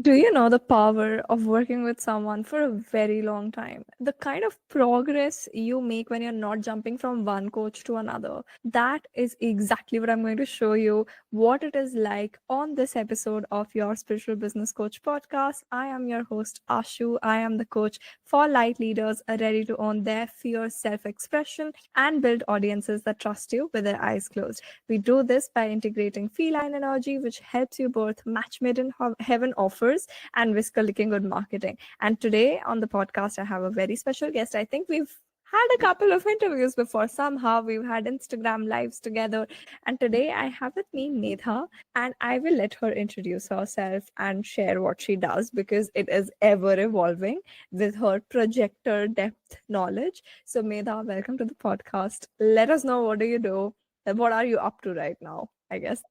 Do you know the power of working with someone for a very long time? The kind of progress you make when you're not jumping from one coach to another. That is exactly what I'm going to show you what it is like on this episode of your Spiritual Business Coach podcast. I am your host, Ashu. I am the coach for light leaders ready to own their fierce self expression and build audiences that trust you with their eyes closed. We do this by integrating feline energy, which helps you both match made in heaven offers and whisker licking good marketing. And today on the podcast, I have a very special guest. I think we've had a couple of interviews before. Somehow we've had Instagram lives together. And today I have with me Medha, and I will let her introduce herself and share what she does because it is ever evolving with her projector depth knowledge. So, Medha, welcome to the podcast. Let us know, what do you do? What are you up to right now, I guess?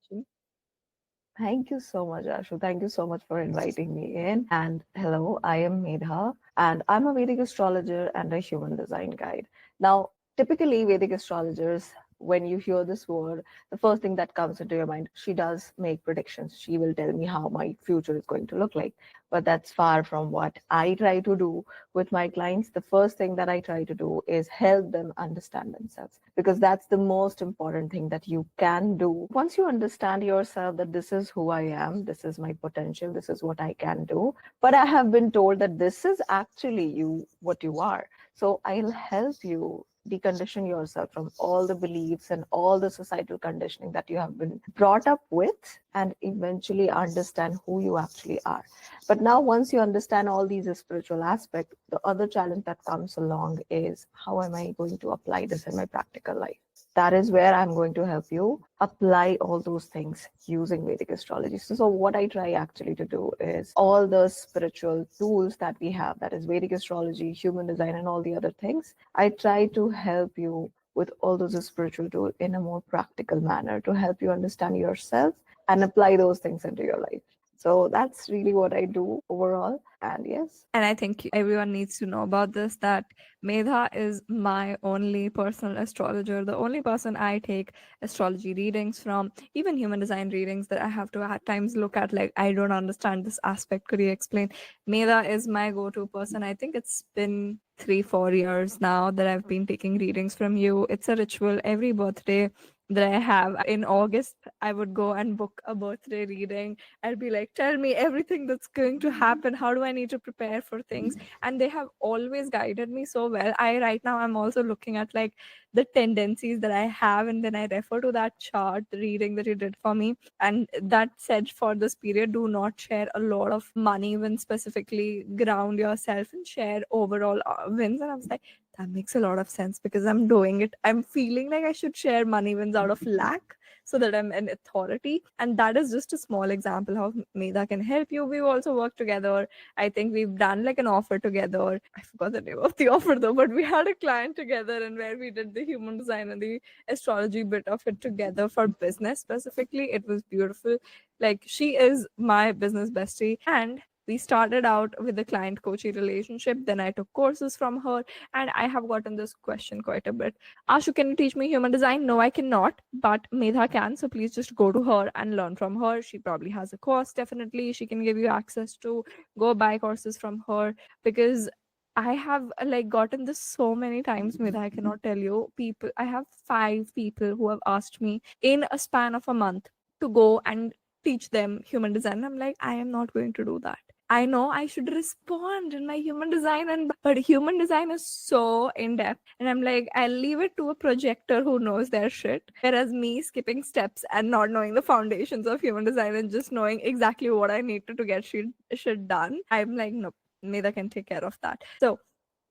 Thank you so much, Ashu. Thank you so much for inviting me in. And hello, I am Medha, and I'm a Vedic astrologer and a human design guide. Now, typically, Vedic astrologers, when you hear this word, the first thing that comes into your mind, she does make predictions. She will tell me how my future is going to look like. But that's far from what I try to do with my clients. The first thing that I try to do is help them understand themselves, because that's the most important thing that you can do. Once you understand yourself, that this is who I am, this is my potential, this is what I can do, but I have been told that this is actually you, what you are. So I'll help you decondition yourself from all the beliefs and all the societal conditioning that you have been brought up with, and eventually understand who you actually are. But now, once you understand all these spiritual aspects, the other challenge that comes along is, how am I going to apply this in my practical life? That is where I'm going to help you apply all those things using Vedic astrology. So what I try actually to do is, all the spiritual tools that we have, that is Vedic astrology, human design, and all the other things, I try to help you with all those spiritual tools in a more practical manner to help you understand yourself and apply those things into your life. So that's really what I do overall. And yes. And I think everyone needs to know about this, that Medha is my only personal astrologer, the only person I take astrology readings from, even human design readings that I have to at times look at, like, I don't understand this aspect. Could you explain? Medha is my go to person. I think it's been 3-4 years now that I've been taking readings from you. It's a ritual every birthday that I have. In August, I would go and book a birthday reading. I'll be like, tell me everything that's going to happen. How do I need to prepare for things? And they have always guided me so well. Right now I'm also looking at like the tendencies that I have, and then I refer to that chart, the reading that you did for me. And that said, for this period, do not share a lot of money wins, specifically ground yourself and share overall wins. And I was like, that makes a lot of sense because I'm doing it. I'm feeling like I should share money wins out of lack so that I'm an authority. And that is just a small example how Medha can help you. We've also worked together. I think we've done like an offer together. I forgot the name of the offer though, but we had a client together and where we did the human design and the astrology bit of it together for business specifically. It was beautiful. Like, she is my business bestie, and we started out with a client coaching relationship. Then I took courses from her, and I have gotten this question quite a bit. Ashu, can you teach me human design? No, I cannot, but Medha can. So please just go to her and learn from her. She probably has a course. Definitely, she can give you access to go buy courses from her, because I have like gotten this so many times, Medha. I cannot tell you. I have 5 people who have asked me in a span of a month to go and teach them human design. I'm like, I am not going to do that. I know I should respond in my human design, but human design is so in depth, and I'm like, I'll leave it to a projector who knows their shit. Whereas me skipping steps and not knowing the foundations of human design and just knowing exactly what I need to get shit done, I'm like, nope, Medha can take care of that. So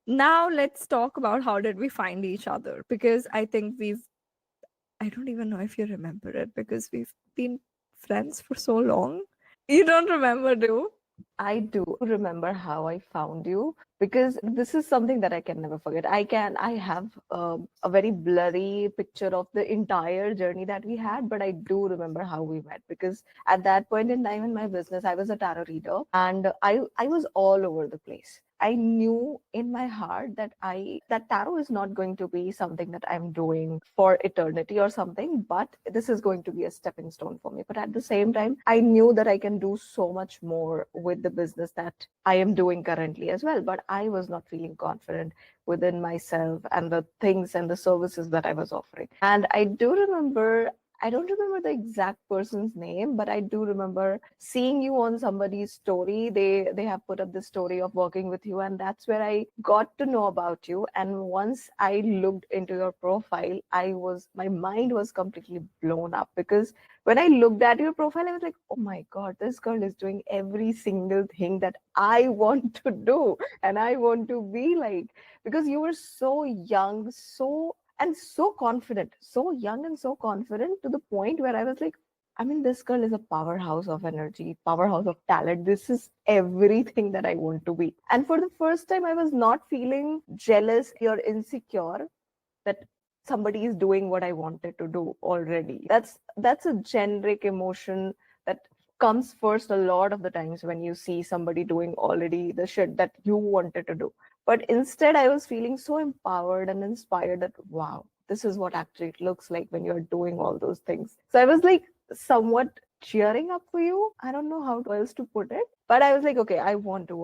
now let's talk about how did we find each other, because I think I don't even know if you remember it, because we've been friends for so long. You don't remember, do you? I do remember how I found you, because this is something that I can never forget. I have a very blurry picture of the entire journey that we had, but I do remember how we met, because at that point in time in my business, I was a tarot reader and I was all over the place. I knew in my heart that that tarot is not going to be something that I'm doing for eternity or something, but this is going to be a stepping stone for me. But at the same time, I knew that I can do so much more with the business that I am doing currently as well. But I was not feeling confident within myself and the things and the services that I was offering. And I don't remember the exact person's name, but I do remember seeing you on somebody's story. They have put up this story of working with you, and that's where I got to know about you. And once I looked into your profile, my mind was completely blown up, because when I looked at your profile, I was like, oh my God, this girl is doing every single thing that I want to do and I want to be like, because you were so young, so confident, so young and so confident, to the point where I was like, I mean, this girl is a powerhouse of energy, powerhouse of talent. This is everything that I want to be. And for the first time, I was not feeling jealous or insecure that somebody is doing what I wanted to do already. That's a generic emotion that comes first a lot of the times when you see somebody doing already the shit that you wanted to do. But instead, I was feeling so empowered and inspired that, wow, this is what actually it looks like when you're doing all those things. So I was like somewhat cheering up for you. I don't know how else to put it, but I was like, okay, I want to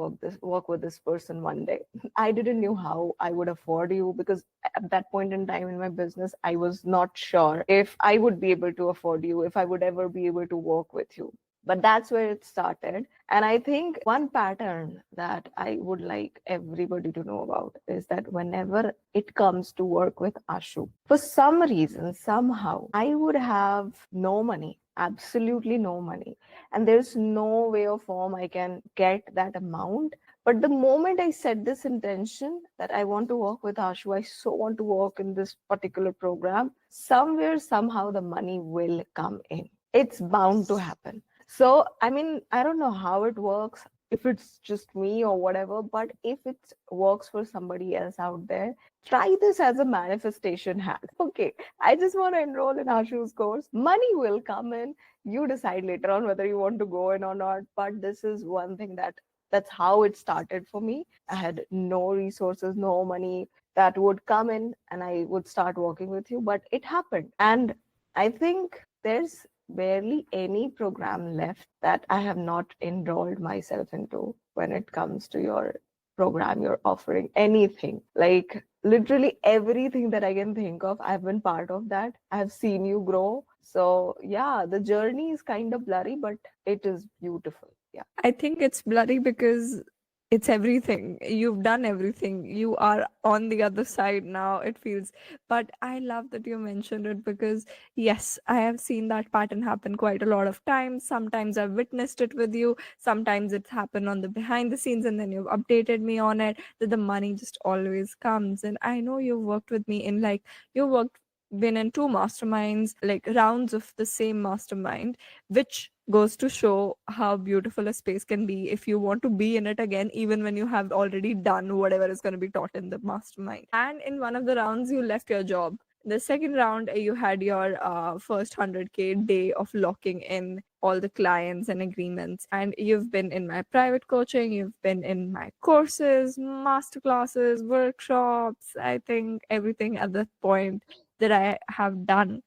work with this person one day. I didn't know how I would afford you, because at that point in time in my business, I was not sure if I would be able to afford you, if I would ever be able to work with you. But that's where it started. And I think one pattern that I would like everybody to know about is that whenever it comes to work with Ashu, for some reason, somehow, I would have no money, absolutely no money. And there's no way or form I can get that amount. But the moment I set this intention that I want to work with Ashu, I so want to work in this particular program, somewhere, somehow the money will come in. It's bound to happen. So, I mean, I don't know how it works, if it's just me or whatever, but if it works for somebody else out there, try this as a manifestation hack. Okay, I just want to enroll in Ashu's course. Money will come in. You decide later on whether you want to go in or not. But this is one thing that's how it started for me. I had no resources, no money that would come in, and I would start working with you. But it happened. And I think there's barely any program left that I have not enrolled myself into when it comes to your program, you're offering anything. Like literally everything that I can think of, I've been part of that. I've seen you grow. So yeah, the journey is kind of blurry, but it is beautiful. Yeah. I think it's bloody because it's everything. You've done everything. You are on the other side now, it feels. But I love that you mentioned it because, yes, I have seen that pattern happen quite a lot of times. Sometimes I've witnessed it with you. Sometimes it's happened on the behind the scenes, and then you've updated me on it, that the money just always comes. And I know you've worked with me in like, you worked been in two masterminds, like rounds of the same mastermind, which goes to show how beautiful a space can be if you want to be in it again, even when you have already done whatever is going to be taught in the mastermind. And in one of the rounds, you left your job. The second round, you had your first 100K day of locking in all the clients and agreements. And you've been in my private coaching, you've been in my courses, masterclasses, workshops, I think everything at that point that I have done.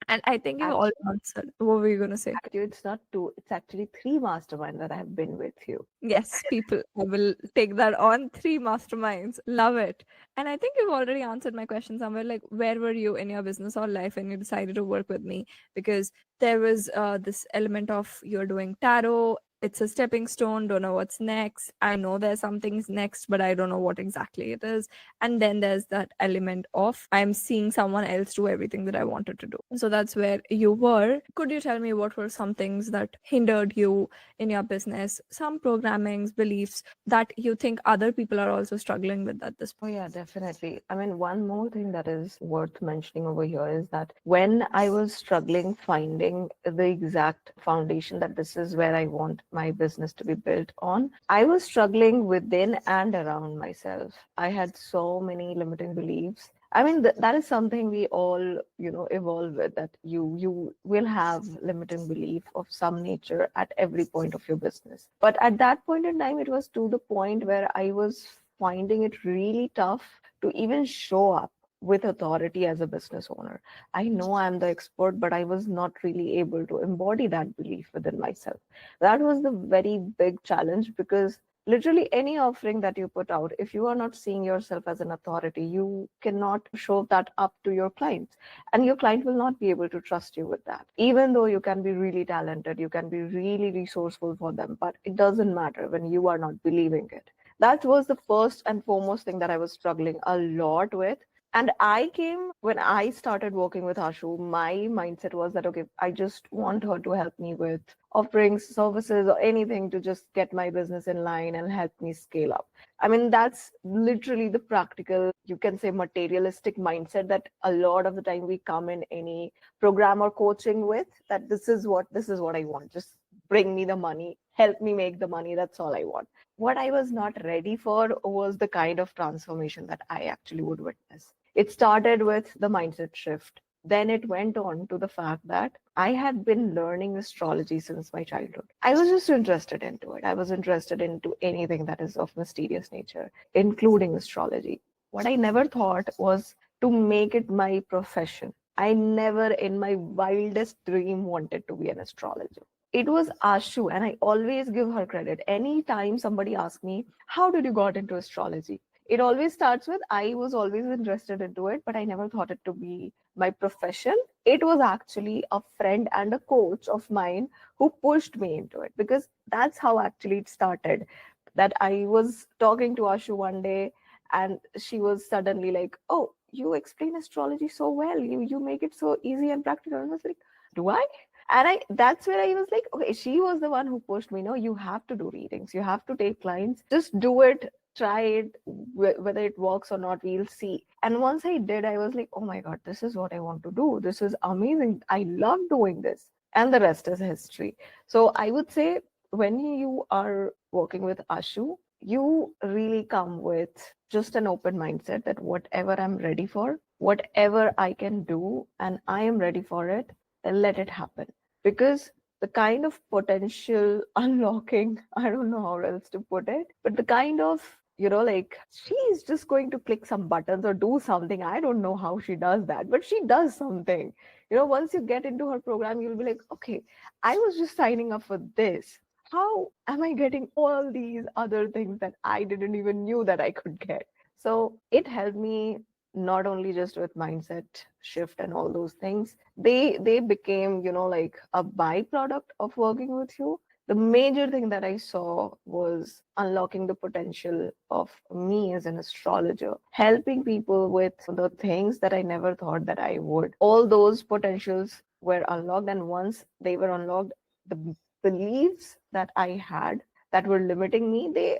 And I think you all Actually, answered. What were you going to say? it's not two, it's actually three mastermind that I have been with you. Yes, people. I will take that on. Three masterminds. Love it. And I think you've already answered my question somewhere. Like, where were you in your business or life when you decided to work with me? Because there was this element of you're doing tarot. It's a stepping stone. Don't know what's next. I know there's something's next, but I don't know what exactly it is. And then there's that element of I'm seeing someone else do everything that I wanted to do. So that's where you were. Could you tell me what were some things that hindered you in your business, some programmings, beliefs that you think other people are also struggling with at this Oh, point? yeah, definitely. I mean, one more thing that is worth mentioning over here is that when I was struggling finding the exact foundation that this is where I want my business to be built on, I was struggling within and around myself. I had so many limiting beliefs. I mean, that is something we all, evolve with, that you will have limiting belief of some nature at every point of your business. But at that point in time, it was to the point where I was finding it really tough to even show up with authority as a business owner. I know I'm the expert, but I was not really able to embody that belief within myself. That was the very big challenge, because literally any offering that you put out, if you are not seeing yourself as an authority, you cannot show that up to your clients, and your client will not be able to trust you with that. Even though you can be really talented, you can be really resourceful for them, but it doesn't matter when you are not believing it. That was the first and foremost thing that I was struggling a lot with. And I came, when I started working with Ashu, my mindset was that, okay, I just want her to help me with offerings, services, or anything to just get my business in line and help me scale up. I mean, that's literally the practical, you can say materialistic mindset that a lot of the time we come in any program or coaching with, that this is what I want. Just bring me the money, help me make the money. That's all I want. What I was not ready for was the kind of transformation that I actually would witness. It started with the mindset shift. Then it went on to the fact that I had been learning astrology since my childhood. I was just interested into it. I was interested into anything that is of mysterious nature, including astrology. What I never thought was to make it my profession. I never in my wildest dream wanted to be an astrologer. It was Ashu, and I always give her credit. Anytime somebody asks me, how did you got into astrology? It always starts with, I was always interested into it, but I never thought it to be my profession. It was actually a friend and a coach of mine who pushed me into it, because that's how actually it started. That I was talking to Ashu one day, and she was suddenly like, oh, you explain astrology so well. You make it so easy and practical. And I was like, do I? And I that's where I was like, okay, she was the one who pushed me. No, you have to do readings, you have to take clients, just do it, try it, whether it works or not, we'll see. And once I did, I was like, oh my god, this is what I want to do. This is amazing, I love doing this. And the rest is history. So I would say, when you are working with Ashu, you really come with just an open mindset that whatever I'm ready for, whatever I can do, and I am ready for it, then let it happen. Because the kind of potential unlocking, I don't know how else to put it, but the kind of, like, she's just going to click some buttons or do something. I don't know how she does that, but she does something. Once you get into her program, you'll be like, okay, I was just signing up for this. How am I getting all these other things that I didn't even knew that I could get? So it helped me not only just with mindset shift and all those things. They became, like a byproduct of working with you. The major thing that I saw was unlocking the potential of me as an astrologer, helping people with the things that I never thought that I would. All those potentials were unlocked, and once they were unlocked, the beliefs that I had that were limiting me,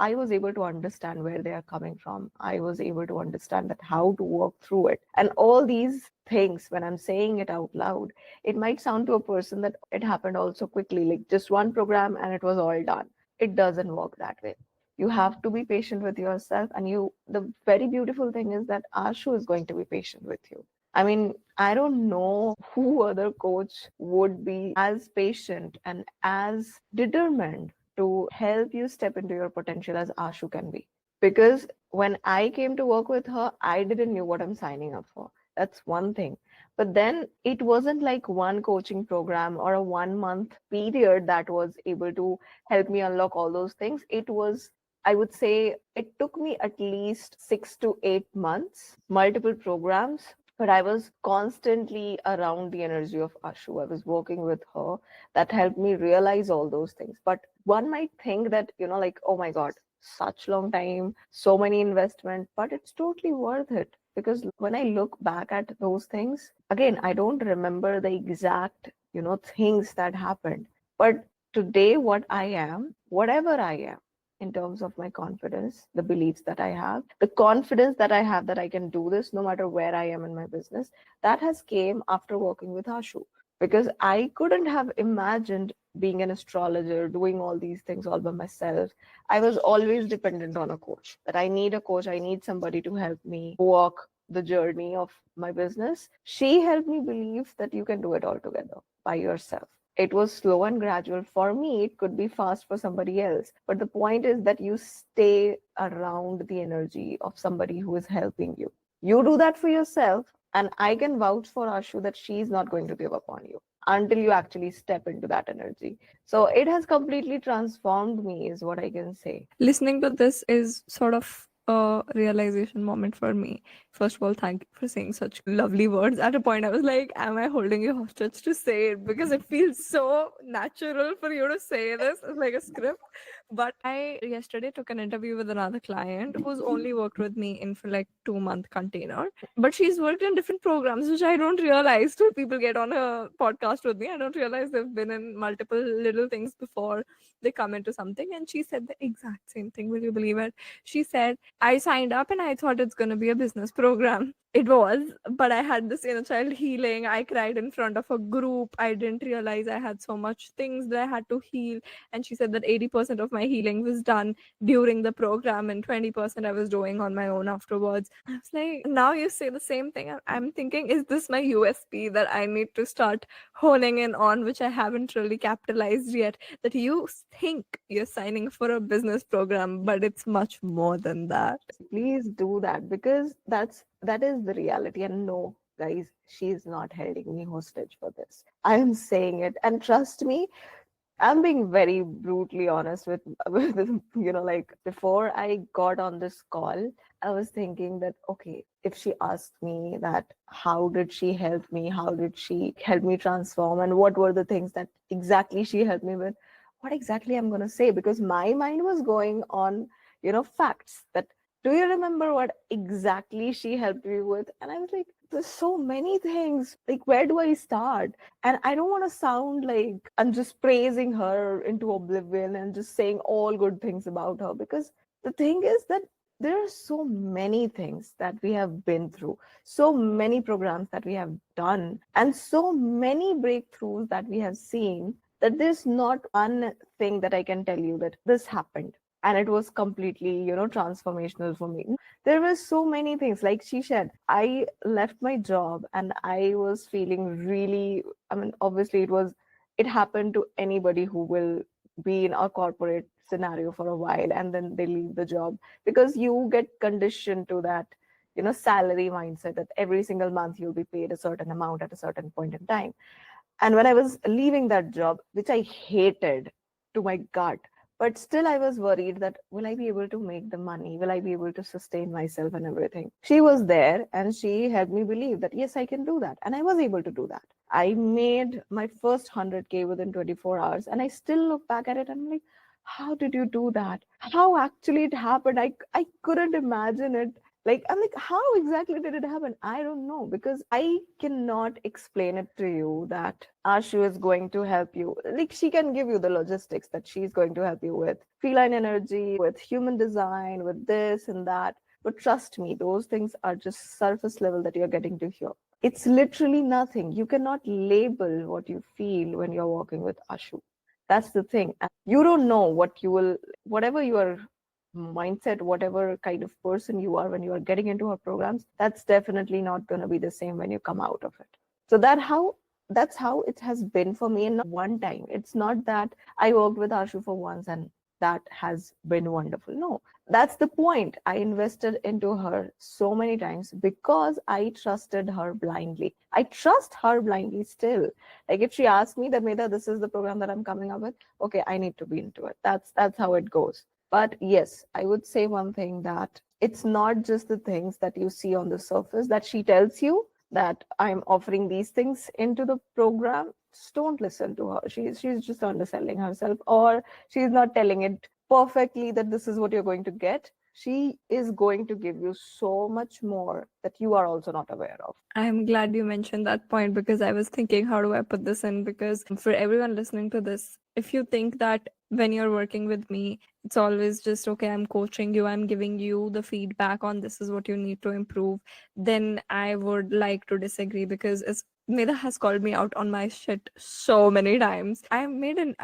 I was able to understand where they are coming from. I was able to understand that how to work through it. And all these things, when I'm saying it out loud, it might sound to a person that it happened also quickly, like just one program and it was all done. It doesn't work that way. You have to be patient with yourself, and the very beautiful thing is that Ashu is going to be patient with you. I mean, I don't know who other coach would be as patient and as determined to help you step into your potential as Ashu can be. Because when I came to work with her, I didn't know what I'm signing up for. That's one thing. But then it wasn't like one coaching program or a 1 month period that was able to help me unlock all those things. It was, I would say, it took me at least 6 to 8 months, multiple programs, but I was constantly around the energy of Ashu. I was working with her. That helped me realize all those things. But one might think that, like, oh my God, such long time, so many investment, but it's totally worth it. Because when I look back at those things, again, I don't remember the exact, things that happened. But today, what I am, whatever I am, in terms of my confidence, the beliefs that I have, the confidence that I have that I can do this no matter where I am in my business, that has came after working with Ashu. Because I couldn't have imagined being an astrologer, doing all these things all by myself. I was always dependent on a coach. That I need a coach, I need somebody to help me walk the journey of my business. She helped me believe that you can do it all together by yourself. It was slow and gradual. For me, it could be fast for somebody else. But the point is that you stay around the energy of somebody who is helping you. You do that for yourself, and I can vouch for Ashu that she's not going to give up on you until you actually step into that energy. So it has completely transformed me, is what I can say. Listening to this is sort of a realization moment for me. First of all, thank you for saying such lovely words. At a point, I was like, am I holding you hostage to say it? Because it feels so natural for you to say this. It's like a script. But I yesterday took an interview with another client who's only worked with me in for like 2 month container. But she's worked in different programs, which I don't realize till people get on a podcast with me. I don't realize they've been in multiple little things before they come into something. And she said the exact same thing. Will you believe it? She said, I signed up and I thought it's going to be a business program. It was, but I had this inner child healing. I cried in front of a group. I didn't realize I had so much things that I had to heal. And she said that 80% of my healing was done during the program and 20% I was doing on my own afterwards. I was like, now you say the same thing. I'm thinking, is this my USP that I need to start honing in on, which I haven't really capitalized yet? That you think you're signing for a business program, but it's much more than that. Please do that, because that is the reality. And no, guys, she's not holding me hostage for this. I am saying it, and trust me, I'm being very brutally honest with like before I got on this call, I was thinking that okay, if she asked me that how did she help me, how did she help me transform, and what were the things that exactly she helped me with, what exactly I'm gonna say? Because my mind was going on, facts that do you remember what exactly she helped me with? And I was like, there's so many things. Like, where do I start? And I don't want to sound like I'm just praising her into oblivion and just saying all good things about her, because the thing is that there are so many things that we have been through, so many programs that we have done, and so many breakthroughs that we have seen, that there's not one thing that I can tell you that this happened and it was completely, transformational for me. There were so many things. Like she said, I left my job and I was feeling really, I mean, obviously it happened to anybody who will be in a corporate scenario for a while and then they leave the job, because you get conditioned to that, salary mindset that every single month you'll be paid a certain amount at a certain point in time. And when I was leaving that job, which I hated to my gut, but still I was worried that will I be able to make the money? Will I be able to sustain myself and everything? She was there and she helped me believe that yes, I can do that. And I was able to do that. I made my first 100K within 24 hours. And I still look back at it and I'm like, how did you do that? How actually it happened? I couldn't imagine it. Like, I'm like, how exactly did it happen? I don't know, because I cannot explain it to you that Ashu is going to help you. Like, she can give you the logistics that she's going to help you with feline energy, with human design, with this and that. But trust me, those things are just surface level that you're getting to hear. It's literally nothing. You cannot label what you feel when you're working with Ashu. That's the thing. And you don't know what you will, whatever your mindset, whatever kind of person you are when you are getting into our programs, that's definitely not going to be the same when you come out of it. So that's how it has been for me. And not one time. It's not that I worked with Ashu for once and that has been wonderful. No, that's the point. I invested into her so many times because I trusted her blindly. I trust her blindly still. Like if she asks me that, Medha, this is the program that I'm coming up with, okay, I need to be into it. That's how it goes. But yes, I would say one thing, that it's not just the things that you see on the surface that she tells you that I'm offering these things into the program. Just don't listen to her. She's just underselling herself, or she's not telling it perfectly that this is what you're going to get. She is going to give you so much more that you are also not aware of. I'm glad you mentioned that point, because I was thinking, how do I put this in? Because for everyone listening to this, if you think that when you're working with me, it's always just, okay, I'm coaching you, I'm giving you the feedback on this is what you need to improve, then I would like to disagree, because it's Medha has called me out on my shit so many times. I made a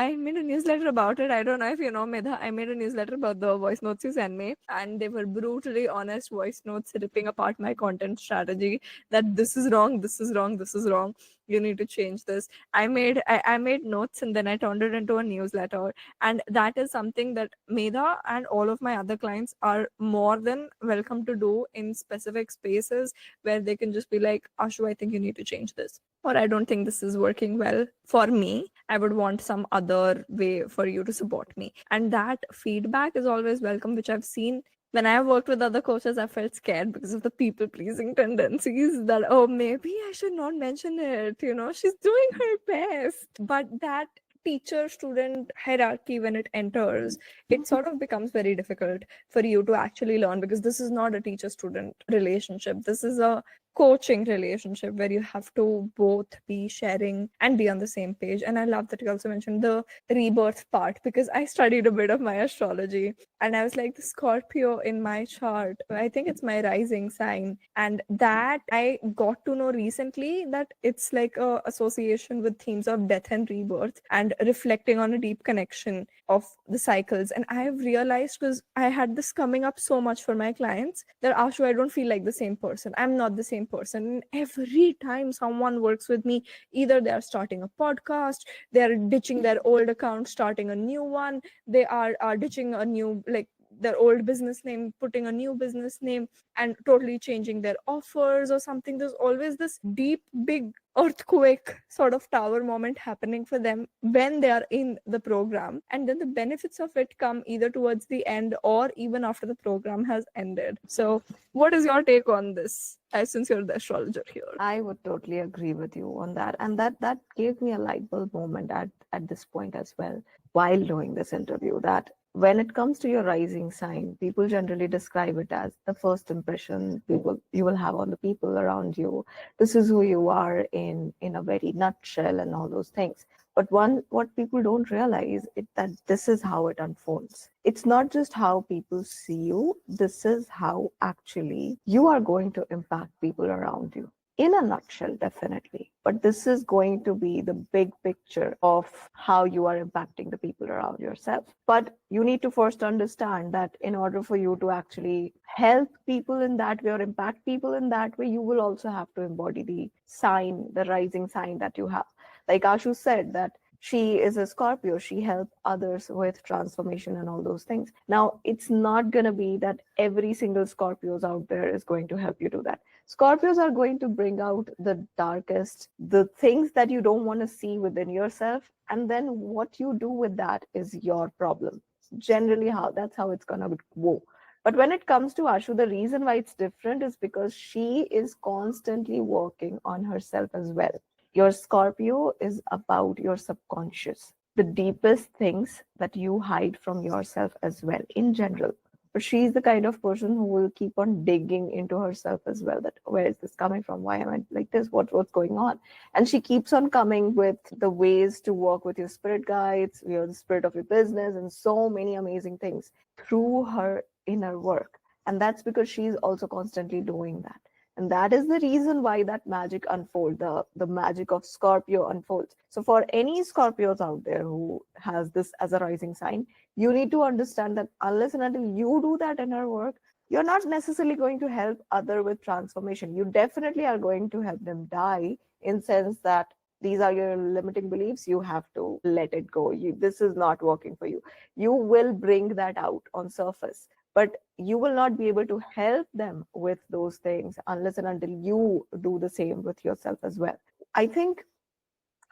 newsletter about it. I don't know if you know, Medha. I made a newsletter about the voice notes you sent me, and they were brutally honest voice notes ripping apart my content strategy. That this is wrong, this is wrong, this is wrong. you need to change this. I made notes and then I turned it into a newsletter. And that is something that Medha and all of my other clients are more than welcome to do in specific spaces where they can just be like, Ashu, I think you need to change this. Or I don't think this is working well for me. I would want some other way for you to support me. And that feedback is always welcome, which I've seen when I have worked with other coaches. I felt scared because of the people pleasing tendencies that, oh, maybe I should not mention it. She's doing her best. But that teacher student hierarchy, when it enters, it sort of becomes very difficult for you to actually learn, because this is not a teacher student relationship. This is a coaching relationship where you have to both be sharing and be on the same page. And I love that you also mentioned the rebirth part, because I studied a bit of my astrology and I was like, the Scorpio in my chart, I think it's my rising sign, and that I got to know recently that it's like a association with themes of death and rebirth and reflecting on a deep connection of the cycles. And I have realized, because I had this coming up so much for my clients, that Ashu, I don't feel like the same person. I'm not the same person. And every time someone works with me, either they are starting a podcast, they are ditching their old account, starting a new one, they are ditching a new, like, their old business name, putting a new business name, and totally changing their offers or something. There's always this deep, big earthquake sort of tower moment happening for them when they are in the program. And then the benefits of it come either towards the end or even after the program has ended. So what is your take on this, since you're the astrologer here? I would totally agree with you on that. And that gave me a light bulb moment at this point as well, while doing this interview, that when it comes to your rising sign, people generally describe it as the first impression people you will have on the people around you. This is who you are in a very nutshell and all those things. But what people don't realize is that this is how it unfolds. It's not just how people see you, this is how actually you are going to impact people around you. In a nutshell, definitely. But this is going to be the big picture of how you are impacting the people around yourself. But you need to first understand that in order for you to actually help people in that way or impact people in that way, you will also have to embody the sign, the rising sign that you have. Like Ashu said, that she is a Scorpio, she helps others with transformation and all those things. Now, it's not going to be that every single Scorpios out there is going to help you do that. Scorpios are going to bring out the darkest, the things that you don't want to see within yourself. And then what you do with that is your problem. Generally, that's how it's going to go. But when it comes to Ashu, the reason why it's different is because she is constantly working on herself as well. Your Scorpio is about your subconscious, the deepest things that you hide from yourself as well in general. But she's the kind of person who will keep on digging into herself as well, that where is this coming from? Why am I like this? What's going on? And she keeps on coming with the ways to work with your spirit guides, the spirit of your business, and so many amazing things through her inner work. And that's because she's also constantly doing that. And that is the reason why that magic unfolds, the magic of Scorpio unfolds. So for any Scorpios out there who has this as a rising sign, you need to understand that unless and until you do that inner work, you're not necessarily going to help other with transformation. You definitely are going to help them die, in sense that these are your limiting beliefs. You have to let it go. This is not working for you. You will bring that out on surface, but you will not be able to help them with those things unless and until you do the same with yourself as well. I think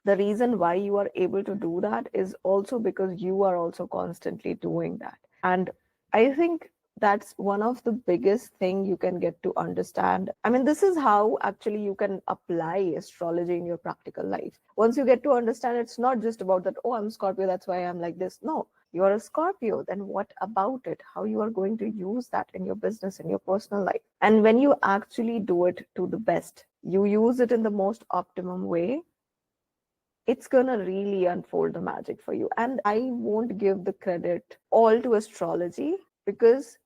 the reason why you are able to do that is also because you are also constantly doing that. And I think that's one of the biggest thing you can get to understand. I mean, this is how actually you can apply astrology in your practical life. Once you get to understand, it's not just about that, oh, I'm Scorpio, that's why I'm like this. No, you're a Scorpio, then what about it? How you are going to use that in your business, in your personal life. And when you actually do it to the best, you use it in the most optimum way, it's going to really unfold the magic for you. And I won't give the credit all to astrology, because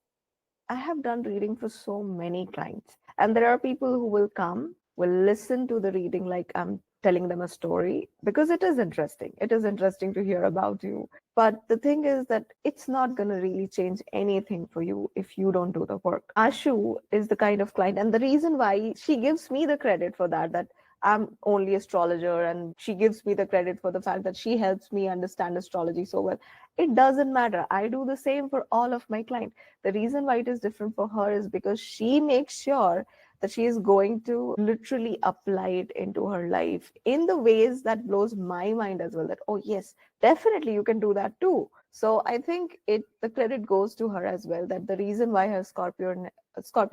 I have done reading for so many clients. And there are people who will come, will listen to the reading like I'm telling them a story, because it is interesting. It is interesting to hear about you. But the thing is that it's not going to really change anything for you if you don't do the work. Ashu is the kind of client, and the reason why she gives me the credit for that I'm only astrologer and she gives me the credit for the fact that she helps me understand astrology so well. It doesn't matter. I do the same for all of my clients. The reason why it is different for her is because she makes sure that she is going to literally apply it into her life in the ways that blows my mind as well, that oh yes, definitely you can do that too. So I think it the credit goes to her as well, that the reason why her scorpion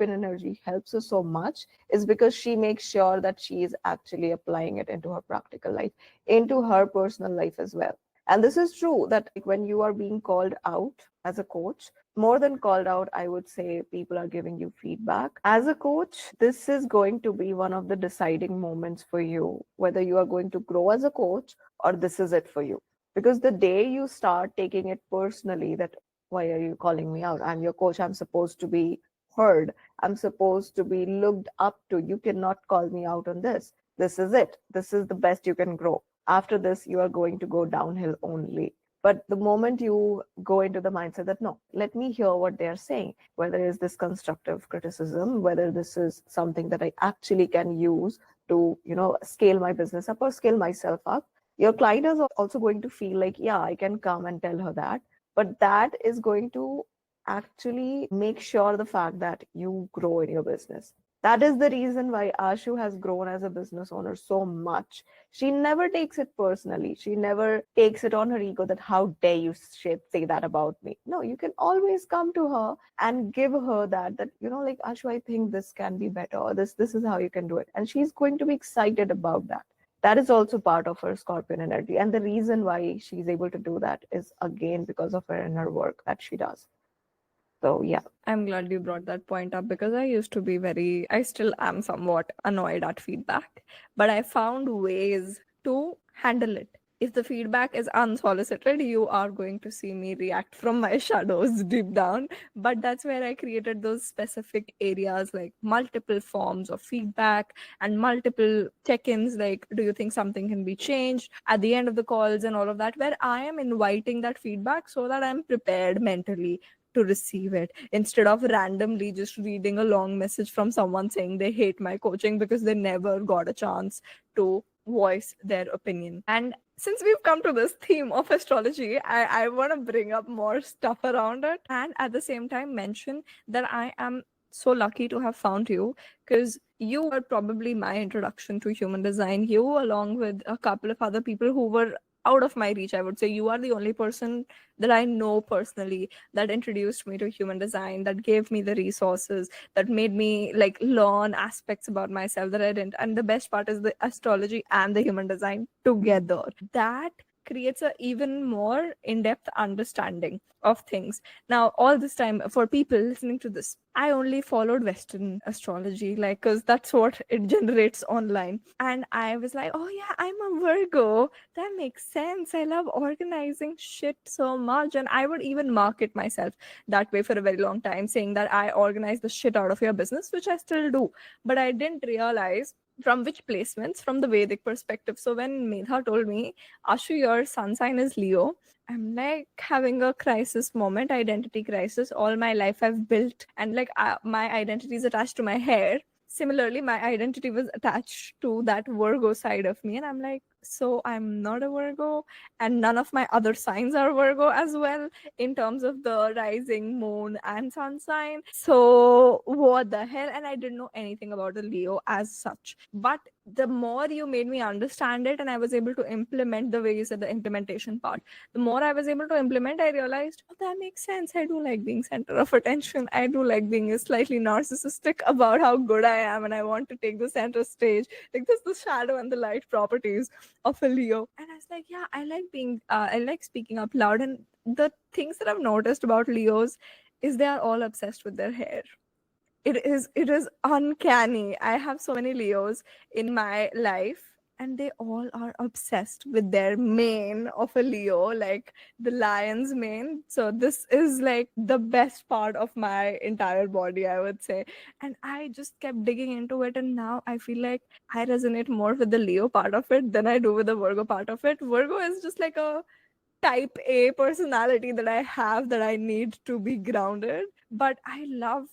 energy helps her so much is because she makes sure that she is actually applying it into her practical life, into her personal life as well. And this is true that like, when you are being called out as a coach, more than called out, I would say people are giving you feedback. As a coach, this is going to be one of the deciding moments for you, whether you are going to grow as a coach or this is it for you. Because the day you start taking it personally, that why are you calling me out? I'm your coach. I'm supposed to be heard. I'm supposed to be looked up to. You cannot call me out on this. This is it. This is the best you can grow. After this, you are going to go downhill only. But the moment you go into the mindset that no, let me hear what they are saying, whether is this constructive criticism, whether this is something that I actually can use to, scale my business up or scale myself up, your client is also going to feel like, yeah, I can come and tell her that. But that is going to actually make sure the fact that you grow in your business. That is the reason why Ashu has grown as a business owner so much. She never takes it personally. She never takes it on her ego that how dare you say that about me. No, you can always come to her and give her that like Ashu, I think this can be better, or this is how you can do it. And she's going to be excited about that. That is also part of her scorpion energy. And the reason why she's able to do that is again because of her inner work that she does. So yeah. I'm glad you brought that point up because I used to be I still am somewhat annoyed at feedback, but I found ways to handle it. If the feedback is unsolicited, you are going to see me react from my shadows deep down. But that's where I created those specific areas like multiple forms of feedback and multiple check ins. Like, do you think something can be changed at the end of the calls and all of that, where I am inviting that feedback so that I'm prepared mentally to receive it instead of randomly just reading a long message from someone saying they hate my coaching because they never got a chance to voice their opinion. And since we've come to this theme of astrology, I want to bring up more stuff around it and at the same time mention that I am so lucky to have found you because you were probably my introduction to human design. You, along with a couple of other people who were out of my reach, I would say you are the only person that I know personally that introduced me to human design, that gave me the resources, that made me like learn aspects about myself that I didn't. And the best part is the astrology and the human design together. That creates a even more in-depth understanding of things. Now, all this time, for people listening to this, I only followed Western astrology, like, because that's what it generates online. And I was like, oh yeah, I'm a Virgo. That makes sense. I love organizing shit so much. And I would even market myself that way for a very long time, saying that I organize the shit out of your business, which I still do. But I didn't realize from which placements from the Vedic perspective. So when Medha told me, Ashu, your sun sign is Leo, I'm like having a crisis moment, identity crisis. All my life I've built, and like my identity is attached to my hair. Similarly, my identity was attached to that Virgo side of me. And I'm like, so I'm not a Virgo, and none of my other signs are Virgo as well in terms of the rising, moon, and sun sign. So, what the hell? And I didn't know anything about the Leo as such. But the more you made me understand it, and I was able to implement the way you said the implementation part, the more I was able to implement, I realized, oh, that makes sense. I do like being center of attention. I do like being slightly narcissistic about how good I am, and I want to take the center stage. Like this, the shadow and the light properties of a Leo. And I was like, yeah, I like speaking up loud. And the things that I've noticed about Leos is they are all obsessed with their hair. It is uncanny. I have so many Leos in my life, and they all are obsessed with their mane of a Leo, like the lion's mane. So this is like the best part of my entire body, I would say. And I just kept digging into it, and now I feel like I resonate more with the Leo part of it than I do with the Virgo part of it. Virgo is just like a type A personality that I have that I need to be grounded. But I love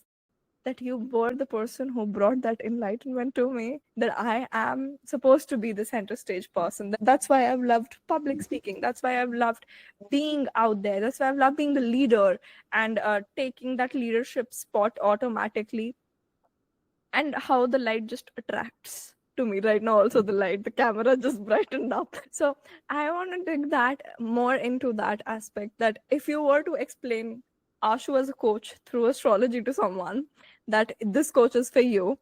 that you were the person who brought that enlightenment to me, that I am supposed to be the center stage person. That's why I've loved public speaking. That's why I've loved being out there. That's why I've loved being the leader and taking that leadership spot automatically, and how the light just attracts to me right now. Also, the camera just brightened up. So I want to dig that more into that aspect, that if you were to explain Ashu as a coach through astrology to someone, that this coach is for you,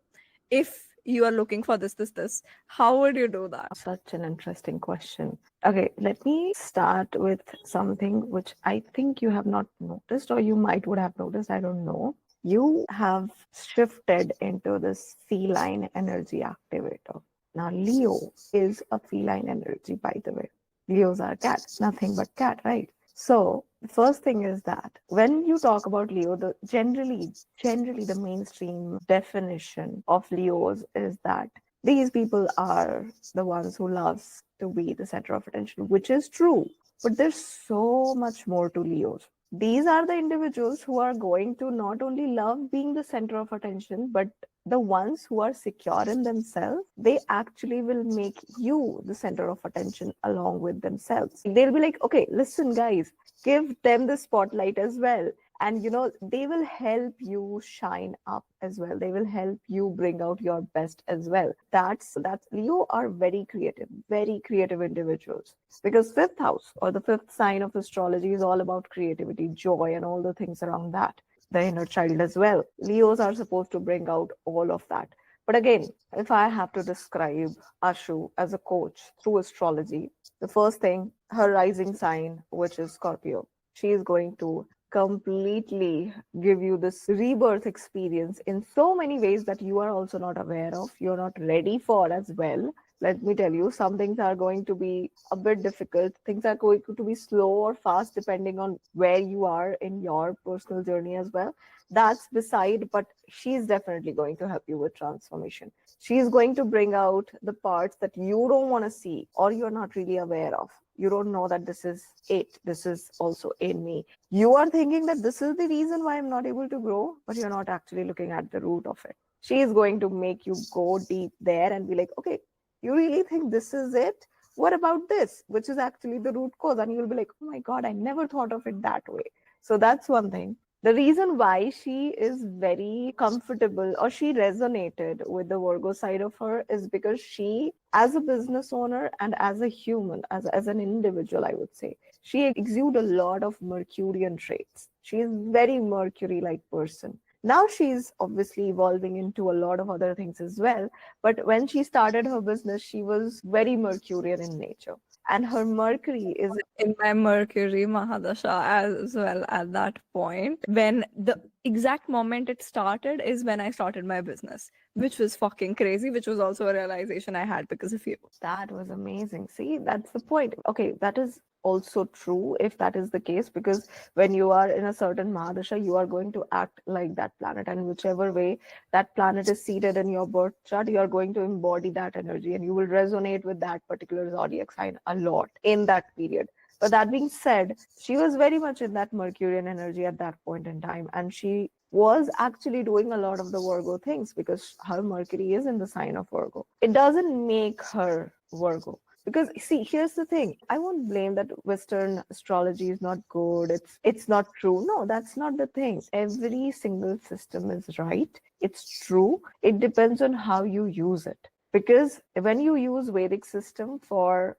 if you are looking for this, how would you do that? Such an interesting question. Okay, let me start with something which I think you have not noticed, or you might would have noticed, I don't know. You have shifted into this feline energy activator. Now, Leo is a feline energy, by the way. Leos are cat, nothing but cat, right? So the first thing is that when you talk about Leo, the generally the mainstream definition of Leos is that these people are the ones who loves to be the center of attention, which is true. But there's so much more to Leos. These are the individuals who are going to not only love being the center of attention, but the ones who are secure in themselves, they actually will make you the center of attention along with themselves. They'll be like, okay, listen, guys, give them the spotlight as well. And they will help you shine up as well. They will help you bring out your best as well. That's Leo are very creative individuals, because fifth house, or the fifth sign of astrology, is all about creativity, joy, and all the things around that, the inner child as well. Leos are supposed to bring out all of that. But again, if I have to describe Ashu as a coach through astrology, the first thing, her rising sign, which is Scorpio, she is going to completely give you this rebirth experience in so many ways that you are also not aware of, you're not ready for as well. Let me tell you, some things are going to be a bit difficult. Things are going to be slow or fast depending on where you are in your personal journey as well. That's beside, but she's definitely going to help you with transformation. She's going to bring out the parts that you don't want to see, or you're not really aware of. You don't know that this is it. This is also in me. You are thinking that this is the reason why I'm not able to grow, but you're not actually looking at the root of it. She is going to make you go deep there and be like, okay, you really think this is it? What about this, which is actually the root cause? And you'll be like, oh my God, I never thought of it that way. So that's one thing. The reason why she is very comfortable, or she resonated with the Virgo side of her, is because she, as a business owner and as a human, as an individual, I would say, she exudes a lot of Mercurian traits. She is very Mercury-like person. Now she's obviously evolving into a lot of other things as well. But when she started her business, she was very Mercurian in nature. And her Mercury is In my Mercury Mahadasha as well, at that point, when the exact moment it started is when I started my business, which was fucking crazy, which was also a realization I had because of you. That was amazing. See, that's the point. Okay, that is also true if that is the case, because when you are in a certain Mahadasha, you are going to act like that planet. And whichever way that planet is seated in your birth chart, you are going to embody that energy, and you will resonate with that particular zodiac sign a lot in that period. But that being said, she was very much in that Mercurian energy at that point in time. And she was actually doing a lot of the Virgo things because her Mercury is in the sign of Virgo. It doesn't make her Virgo. Because see, here's the thing. I won't blame that Western astrology is not good. It's not true. No, that's not the thing. Every single system is right. It's true. It depends on how you use it. Because when you use Vedic system for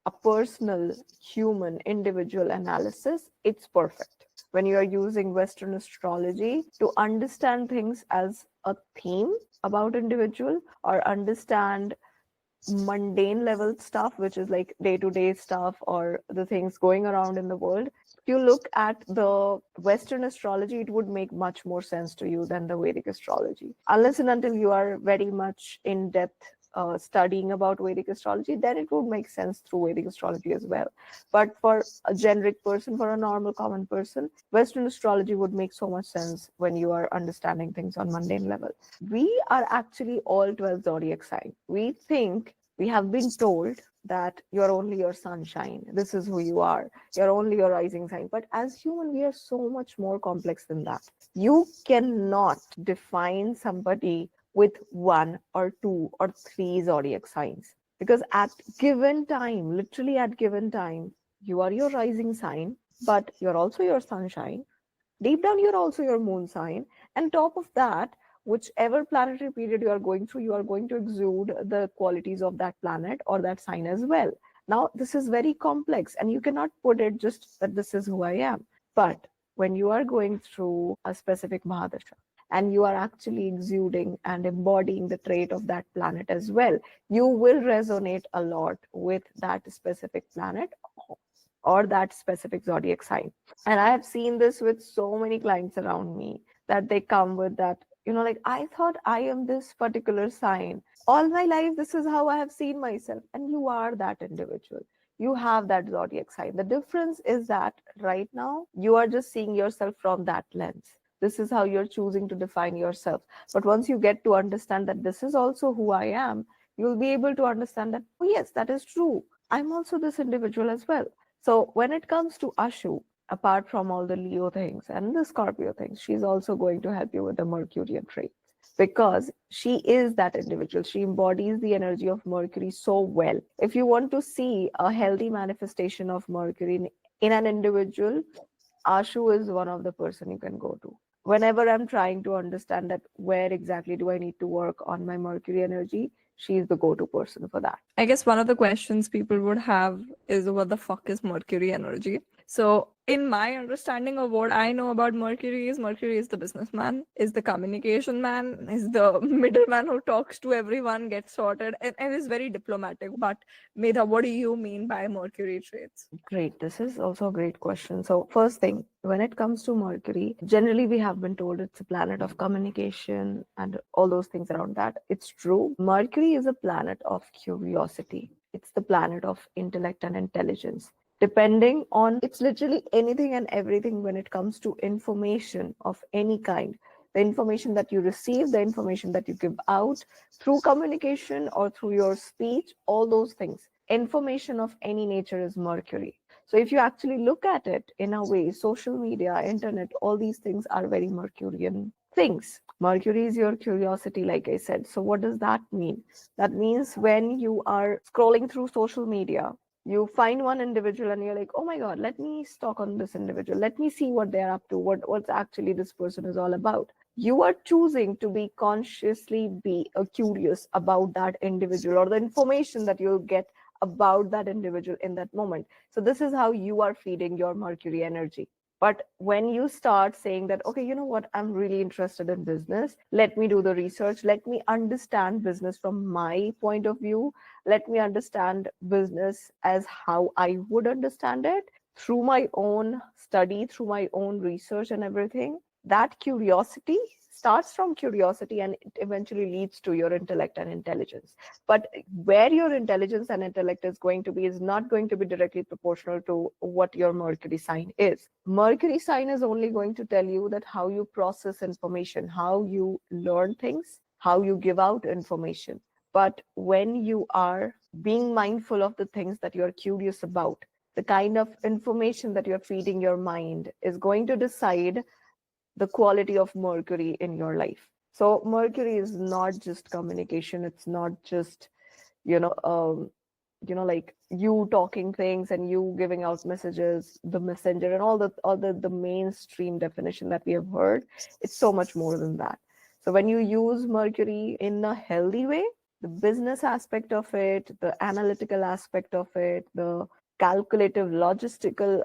a personal human individual analysis, it's perfect. When you are using Western astrology to understand things as a theme about individual, or understand mundane level stuff, which is like day-to-day stuff or the things going around in the world, if you look at the Western astrology, it would make much more sense to you than the Vedic astrology. Unless and until you are very much in depth studying about Vedic astrology, then it would make sense through Vedic astrology as well. But for a generic person, for a normal common person, Western astrology would make so much sense when you are understanding things on mundane level. We are actually all 12 zodiac signs. We think, we have been told that you're only your sunshine. This is who you are. You're only your rising sign. But as human, we are so much more complex than that. You cannot define somebody with one or two or three zodiac signs, because at given time, literally at given time, you are your rising sign, but you're also your sunshine. Deep down, you're also your moon sign. And top of that, whichever planetary period you are going through, you are going to exude the qualities of that planet or that sign as well. Now, this is very complex, and you cannot put it just that this is who I am. But when you are going through a specific Mahadasha and you are actually exuding and embodying the trait of that planet as well, you will resonate a lot with that specific planet or that specific zodiac sign. And I have seen this with so many clients around me, that they come with that, like, I thought I am this particular sign. All my life, this is how I have seen myself. And you are that individual. You have that zodiac sign. The difference is that right now, you are just seeing yourself from that lens. This is how you're choosing to define yourself. But once you get to understand that this is also who I am, you'll be able to understand that, oh, yes, that is true. I'm also this individual as well. So when it comes to Ashu, apart from all the Leo things and the Scorpio things, she's also going to help you with the Mercurian traits, because she is that individual. She embodies the energy of Mercury so well. If you want to see a healthy manifestation of Mercury in an individual, Ashu is one of the person you can go to. Whenever I'm trying to understand that where exactly do I need to work on my Mercury energy, she's the go-to person for that. I guess one of the questions people would have is what the fuck is Mercury energy? So, in my understanding of what I know about Mercury is the businessman, is the communication man, is the middleman who talks to everyone, gets sorted, and is very diplomatic. But Medha, what do you mean by Mercury traits? Great. This is also a great question. So, first thing, when it comes to Mercury, generally we have been told it's a planet of communication and all those things around that. It's true. Mercury is a planet of curiosity, it's the planet of intellect and intelligence. Depending on, it's literally anything and everything when it comes to information of any kind. The information that you receive, the information that you give out through communication or through your speech, all those things. Information of any nature is Mercury. So if you actually look at it in a way, social media, internet, all these things are very Mercurian things. Mercury is your curiosity, like I said. So what does that mean? That means when you are scrolling through social media, you find one individual and you're like, oh my God, let me stalk on this individual. Let me see what they're up to, what's actually this person is all about. You are choosing to be consciously be curious about that individual or the information that you'll get about that individual in that moment. So this is how you are feeding your Mercury energy. But when you start saying that, okay, you know what, I'm really interested in business, let me do the research, let me understand business from my point of view, let me understand business as how I would understand it through my own study, through my own research and everything. That curiosity starts from curiosity and it eventually leads to your intellect and intelligence. But where your intelligence and intellect is going to be is not going to be directly proportional to what your Mercury sign is. Mercury sign is only going to tell you that how you process information, how you learn things, how you give out information. But when you are being mindful of the things that you're curious about, the kind of information that you're feeding your mind is going to decide the quality of Mercury in your life. So Mercury is not just communication. It's not just, you know, um, like you talking things and you giving out messages, the messenger and all the mainstream definition that we have heard. It's so much more than that. So when you use Mercury in a healthy way, the business aspect of it, the analytical aspect of it, the calculative logical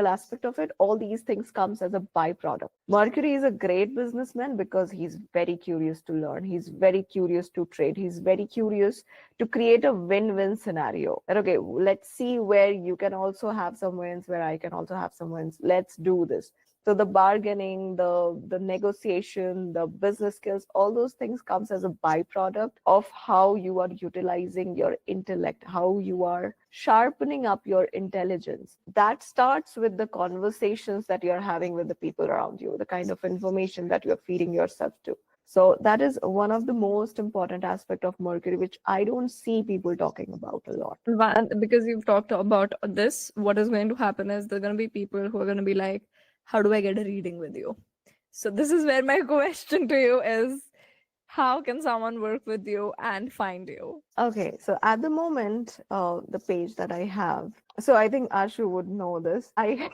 aspect of it, all these things comes as a byproduct. Mercury is a great businessman because he's very curious to learn, he's very curious to trade, he's very curious to create a win-win scenario. And okay, let's see where you can also have some wins, where I can also have some wins, let's do this. So the bargaining, the negotiation, the business skills, all those things comes as a byproduct of how you are utilizing your intellect, how you are sharpening up your intelligence. That starts with the conversations that you're having with the people around you, the kind of information that you're feeding yourself to. So that is one of the most important aspect of Mercury, which I don't see people talking about a lot. Because you've talked about this, what is going to happen is there are going to be people who are going to be like, how do I get a reading with you? So this is where my question to you is, how can someone work with you and find you? Okay, so at the moment, the page that I have, so I think Ashu would know this. I,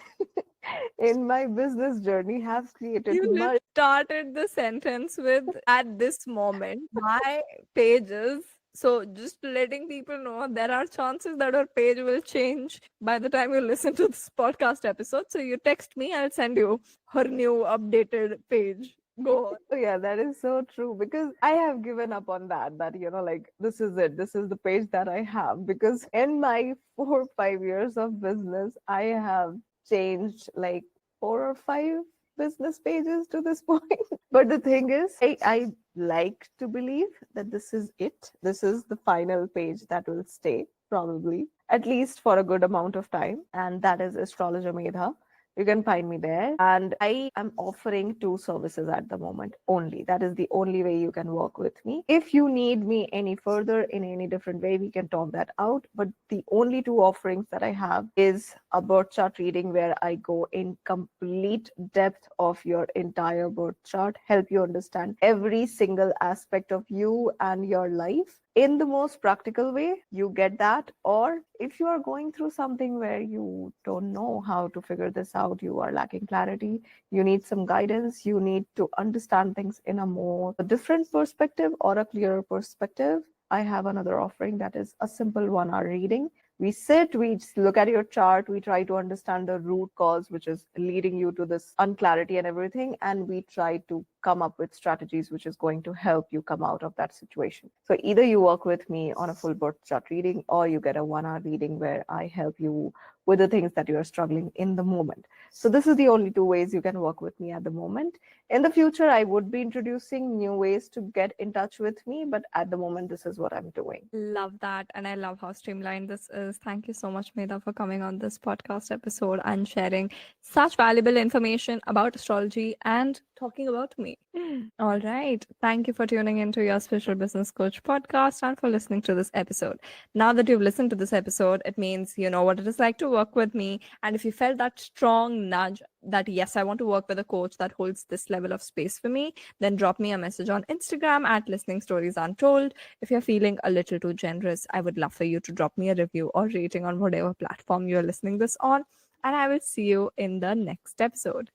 in my business journey, have created You started the sentence with at this moment, my pages. So just letting people know there are chances that our page will change by the time you listen to this podcast episode. So you text me, I'll send you her new updated page. Go on. Oh, yeah, that is so true because I have given up on that, like this is it. This is the page that I have because in my 4 or 5 years of business, I have changed like 4 or 5 business pages to this point. But the thing is, I like to believe that this is it. This is the final page that will stay probably at least for a good amount of time. And that is Astrologer Medha. You can find me there. And I am offering two services at the moment only. That is the only way you can work with me. If you need me any further in any different way, we can talk that out. But the only two offerings that I have is a birth chart reading where I go in complete depth of your entire birth chart, help you understand every single aspect of you and your life in the most practical way. You get that. Or if you are going through something where you don't know how to figure this out, you are lacking clarity, you need some guidance, you need to understand things in a more different perspective or a clearer perspective, I have another offering that is a simple 1 hour reading. We sit, we look at your chart, we try to understand the root cause which is leading you to this unclarity and everything, and we try to come up with strategies which is going to help you come out of that situation. So either you work with me on a full birth chart reading, or you get a 1 hour reading where I help you with the things that you are struggling in the moment. So this is the only two ways you can work with me at the moment. In the future, I would be introducing new ways to get in touch with me, but at the moment, this is what I'm doing. Love that. And I love how streamlined this is. Thank you so much, Medha, for coming on this podcast episode and sharing such valuable information about astrology and talking about me. All right. Thank you for tuning into your Special Business Coach podcast and for listening to this episode. Now that you've listened to this episode, it means you know what it is like to work with me. And if you felt that strong nudge that, yes, I want to work with a coach that holds this level of space for me, then drop me a message on Instagram at Listening Stories Untold. If you're feeling a little too generous, I would love for you to drop me a review or rating on whatever platform you're listening this on. And I will see you in the next episode.